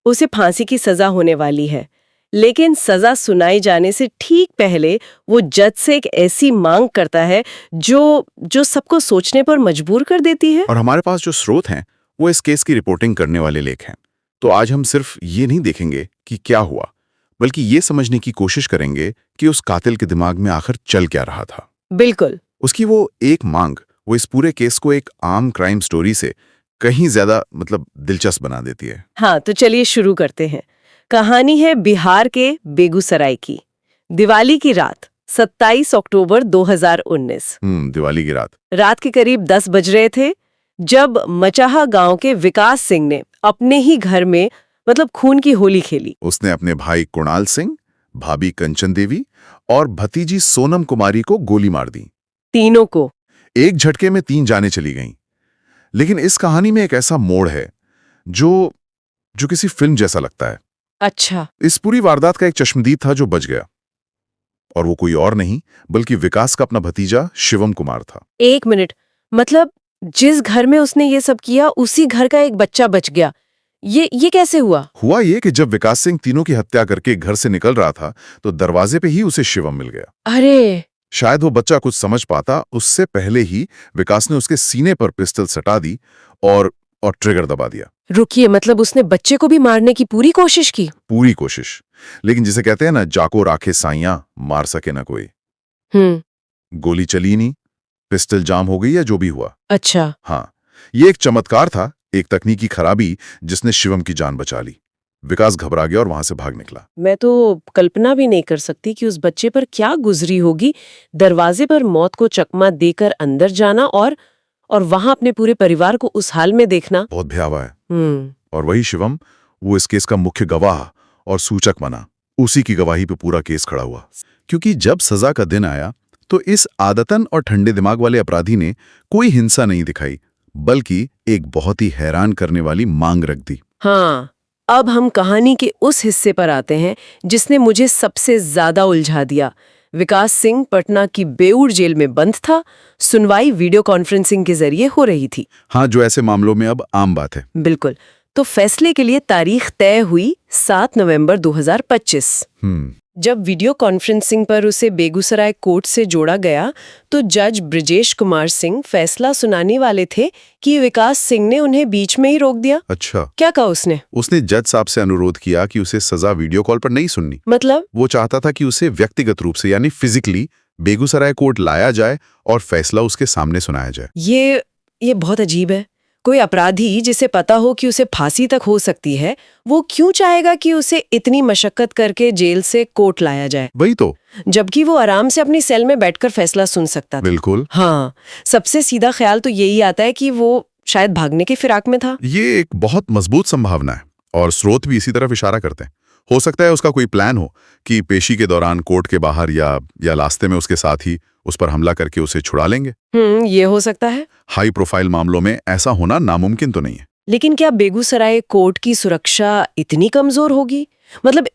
उसे फांसी की सजा होने वाली है। लेकिन सजा सुनाई जाने से ठीक पहले वो जज से एक ऐसी मांग करता है जो सबको सोचने पर मजबूर कर देती है। और हमारे पास जो स्रोत हैं वो इस केस की रिपोर्टिंग करने वाले लेख हैं। तो आज हम सिर्फ ये नहीं देखेंगे कि क्या हुआ, बल्कि ये समझने की कोशिश करेंगे कि उस कातिल के दिमाग में आखिर चल क्या रहा था। बिल्कुल। उसकी वो एक मांग वो इस पूरे केस को एक आम क्राइम स्टोरी से कहीं ज्यादा दिलचस्प बना देती है। हाँ, तो चलिए शुरू करते हैं। कहानी है बिहार के बेगूसराय की। दिवाली की रात 27 अक्टूबर 2019। दिवाली की रात के करीब 10 बज रहे थे जब मचाहा गांव के विकास सिंह ने अपने ही घर में खून की होली खेली। उसने अपने भाई कुणाल सिंह, भाभी कंचन देवी और भतीजी सोनम कुमारी को गोली मार दी। तीनों को एक झटके में 3 जानें चली गईं। लेकिन इस कहानी में एक ऐसा मोड़ है जो किसी फिल्म जैसा लगता है। अच्छा। इस पूरी वारदात का एक चश्मदीद था जो बच गया, और वो कोई और नहीं बल्कि विकास का अपना भतीजा शिवम कुमार था। एक मिनट, जिस घर में उसने ये सब किया उसी घर का एक बच्चा बच गया। ये कैसे हुआ? हुआ ये कि जब विकास सिंह तीनों की हत्या करके घर से निकल रहा था तो दरवाजे पे ही उसे शिवम मिल गया। अरे! शायद वो बच्चा कुछ समझ पाता उससे पहले ही विकास ने उसके सीने पर पिस्टल सटा दी और ट्रिगर दबा दिया। रुकिए, उसने बच्चे को भी मारने की पूरी कोशिश की? पूरी कोशिश, लेकिन जिसे कहते हैं ना, जाको राखे साइयां मार सके ना कोई। गोली चली नहीं, पिस्टल जाम हो गई या जो भी हुआ। अच्छा। हाँ, ये एक चमत्कार था, एक तकनीकी खराबी जिसने शिवम की जान बचा ली। विकास घबरा गया और वहां से भाग निकला। मैं तो कल्पना भी नहीं कर सकती कि उस बच्चे पर क्या गुजरी होगी, दरवाजे पर मौत को चकमा देकर अंदर जाना और वहां अपने पूरे परिवार को उस हाल में देखना। बहुत भयावह है। और वही शिवम, वो इस केस का मुख्य गवाह और सूचक बना। उसी की गवाही पे पूरा केस खड़ा हुआ, क्योंकि जब सजा का दिन आया तो इस आदतन और ठंडे दिमाग वाले अपराधी ने कोई हिंसा नहीं दिखाई, बल्कि एक बहुत ही हैरान करने वाली मांग रख दी। हाँ, अब हम कहानी के उस हिस्से पर आते हैं जिसने मुझे सबसे ज्यादा उलझा दिया। विकास सिंह पटना की बेऊर जेल में बंद था। सुनवाई वीडियो कॉन्फ्रेंसिंग के जरिए हो रही थी। हाँ, जो ऐसे मामलों में अब आम बात है। बिल्कुल। तो फैसले के लिए तारीख तय हुई 7 नवंबर 2025। जब वीडियो कॉन्फ्रेंसिंग पर उसे बेगूसराय कोर्ट से जोड़ा गया तो जज ब्रिजेश कुमार सिंह फैसला सुनाने वाले थे कि विकास सिंह ने उन्हें बीच में ही रोक दिया। अच्छा। क्या कहा उसने? उसने जज साहब से अनुरोध किया कि उसे सजा वीडियो कॉल पर नहीं सुननी। वो चाहता था कि उसे व्यक्तिगत रूप से यानी फिजिकली बेगूसराय कोर्ट लाया जाए और फैसला उसके सामने सुनाया जाए। ये बहुत अजीब है। कोई अपराधी जिसे पता हो कि उसे फांसी तक हो सकती है, वो क्यों चाहेगा कि उसे इतनी मशक्कत करके जेल से कोर्ट लाया जाए? वही तो, जबकि वो आराम से अपनी सेल में बैठकर फैसला सुन सकता था। बिल्कुल। हाँ, सबसे सीधा ख्याल तो यही आता है कि वो शायद भागने के फिराक में था। ये एक बहुत मजबूत संभावना है और स्रोत भी इसी तरफ इशारा करते हैं। हो सकता है उसका कोई प्लान हो कि पेशी के दौरान कोर्ट के बाहर या रास्ते में उसके साथ ही उस पर हमला करके उसे छुड़ा लेंगे। ये हो सकता है। हाई प्रोफाइल मामलों में ऐसा होना नामुमकिन तो नहीं है। लेकिन क्या बेगूसराय कोर्ट की सुरक्षा इतनी कमजोर होगी?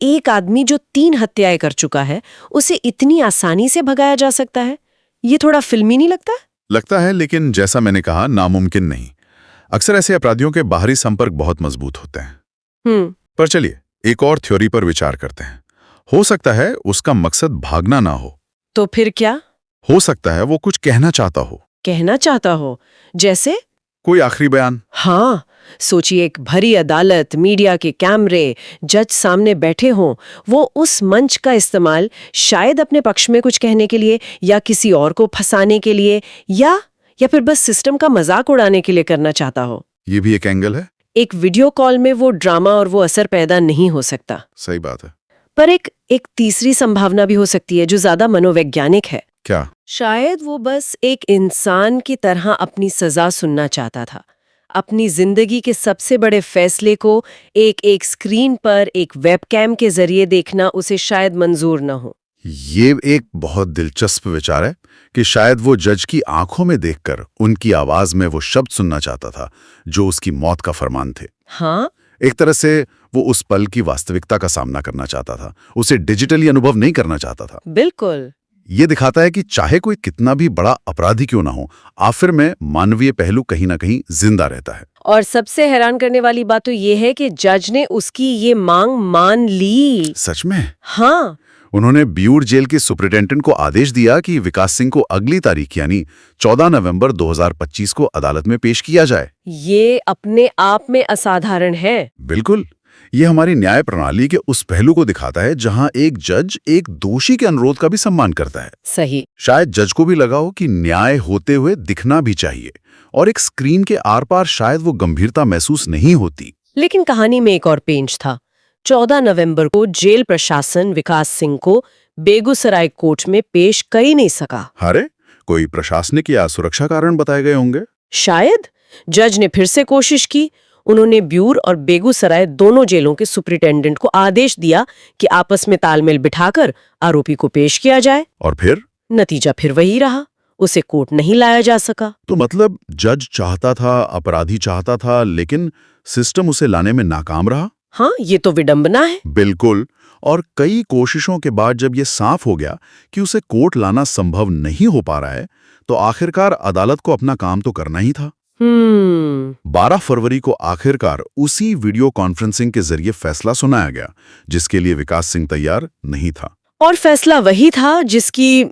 एक आदमी जो 3 हत्याएं कर चुका है, उसे इतनी आसानी से भगाया जा सकता है? ये थोड़ा फिल्मी नहीं लगता? लगता है, लेकिन जैसा मैंने कहा, नामुमकिन नहीं। अक्सर ऐसे अपराधियों के बाहरी संपर्क बहुत मजबूत होते हैं। पर चलिए एक और थ्योरी पर विचार करते हैं। हो सकता है उसका मकसद भागना ना हो। तो फिर क्या? हो सकता है वो कुछ कहना चाहता हो। कहना चाहता हो? जैसे? कोई आखिरी बयान। हाँ, सोचिए, एक भरी अदालत, मीडिया के कैमरे, जज सामने बैठे हों, वो उस मंच का इस्तेमाल शायद अपने पक्ष में कुछ कहने के लिए या किसी और को फंसाने के लिए या फिर बस सिस्टम का मजाक उड़ाने के लिए करना चाहता हो। ये भी एक एंगल है। एक वीडियो कॉल में वो ड्रामा और वो असर पैदा नहीं हो सकता। सही बात है। पर एक तीसरी संभावना भी हो सकती है जो ज्यादा मनोवैज्ञानिक है। क्या? शायद वो बस एक इंसान की तरह अपनी सजा सुनना चाहता था। अपनी जिंदगी के सबसे बड़े फैसले को एक स्क्रीन पर एक वेबकैम के जरिए देखना उसे शायद मंजूर न हो। ये एक बहुत दिलचस्प विचार है कि शायद वो जज की आंखों में देखकर उनकी आवाज में वो शब्द सुनना चाहता था जो उसकी मौत का फरमान थे। हाँ, एक तरह से वो उस पल की वास्तविकता का सामना करना चाहता था, उसे डिजिटली अनुभव नहीं करना चाहता था। बिल्कुल। ये दिखाता है कि चाहे कोई कितना भी बड़ा अपराधी क्यों ना हो, आखिर में मानवीय पहलू कहीं ना कहीं जिंदा रहता है। और सबसे हैरान करने वाली बात तो ये है कि जज ने उसकी ये मांग मान ली। सच में? हाँ। उन्होंने ब्यूर जेल के सुपरिटेंडेंट को आदेश दिया कि विकास सिंह को अगली तारीख यानी 14 नवंबर 2025 को अदालत में पेश किया जाए। ये अपने आप में असाधारण है। बिल्कुल, ये हमारी न्याय प्रणाली के उस पहलू को दिखाता है जहां एक जज एक दोषी के अनुरोध का भी सम्मान करता है। सही। शायद जज को भी लगा हो कि न्याय होते हुए दिखना भी चाहिए, और एक स्क्रीन के आर पार शायद वो गंभीरता महसूस नहीं होती। लेकिन कहानी में एक और पेंच था। 14 नवंबर को जेल प्रशासन विकास सिंह को बेगूसराय कोर्ट में पेश कर ही नहीं सका। अरे, कोई प्रशासनिक या सुरक्षा कारण बताए गए होंगे? शायद। जज ने फिर से कोशिश की। उन्होंने ब्यूर और बेगूसराय दोनों जेलों के सुपरिटेंडेंट को आदेश दिया कि आपस में तालमेल बिठाकर आरोपी को पेश किया जाए। और फिर? नतीजा फिर वही रहा, उसे कोर्ट नहीं लाया जा सका। तो मतलब जज चाहता था, अपराधी चाहता था, लेकिन सिस्टम उसे लाने में नाकाम रहा। हाँ, ये तो विडंबना है। बिल्कुल। और कई कोशिशों के बाद जब ये साफ हो गया कि उसे कोर्ट लाना संभव नहीं हो पा रहा है, तो आखिरकार अदालत को अपना काम तो करना ही था। 12 फरवरी को आखिरकार उसी वीडियो कॉन्फ्रेंसिंग के जरिए फैसला सुनाया गया, जिसके लिए विकास सिंह तैयार नहीं था। और फैसला वही था जिसकी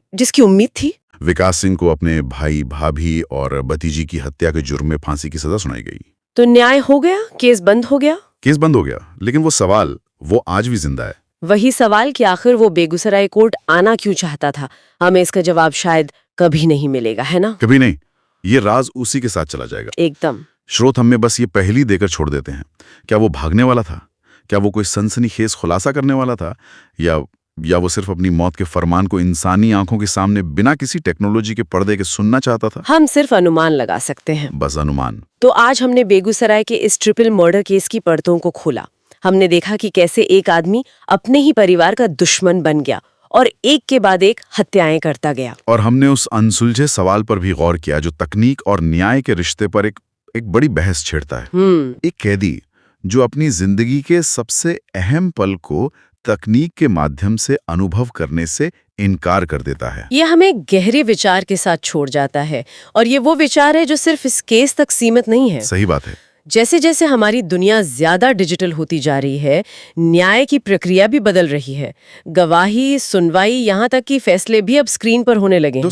उम्मीद थी। विकास सिंह को अपने भाई, भाभी और भतीजी की हत्या के जुर्म में फांसी की सजा सुनाई गई। तो न्याय हो गया, केस बंद हो गया। केस बंद हो गया, लेकिन वो सवाल वो आज भी जिंदा है। वही सवाल कि आखिर वो बेगूसराय कोर्ट आना क्यों चाहता था। हमें इसका जवाब शायद कभी नहीं मिलेगा, है ना? कभी नहीं। ये राज उसी के साथ चला जाएगा। एकदम। श्रोत हमें बस ये पहली देकर छोड़ देते हैं। क्या वो भागने वाला था? क्या वो कोई सनसनीखेज खुलासा करने वाला था? या वो सिर्फ अपनी मौत के फरमान को इंसानी आंखों के सामने बिना किसी टेक्नोलॉजी के पर्दे के सुनना चाहता था? हम सिर्फ अनुमान लगा सकते हैं। बस अनुमान। तो आज हमने बेगूसराय के इस ट्रिपल मर्डर केस की परतों को खोला। हमने देखा कि कैसे एक आदमी अपने ही परिवार का दुश्मन बन गया और एक के बाद एक हत्याएं करता गया। और हमने उस अनसुलझे सवाल पर भी गौर किया जो तकनीक और न्याय के रिश्ते पर एक बड़ी बहस छेड़ता है। एक कैदी जो अपनी जिंदगी के सबसे अहम पल को तकनीक के माध्यम से अनुभव करने से इनकार कर देता है। ये हमें गहरे विचार के साथ छोड़ जाता है, और ये वो विचार है जो सिर्फ इस केस तक सीमित नहीं है। सही बात है। जैसे जैसे हमारी दुनिया ज्यादा डिजिटल होती जा रही है, न्याय की प्रक्रिया भी बदल रही है। गवाही, सुनवाई, यहाँ तक कि फैसले भी अब स्क्रीन पर होने लगे हैं।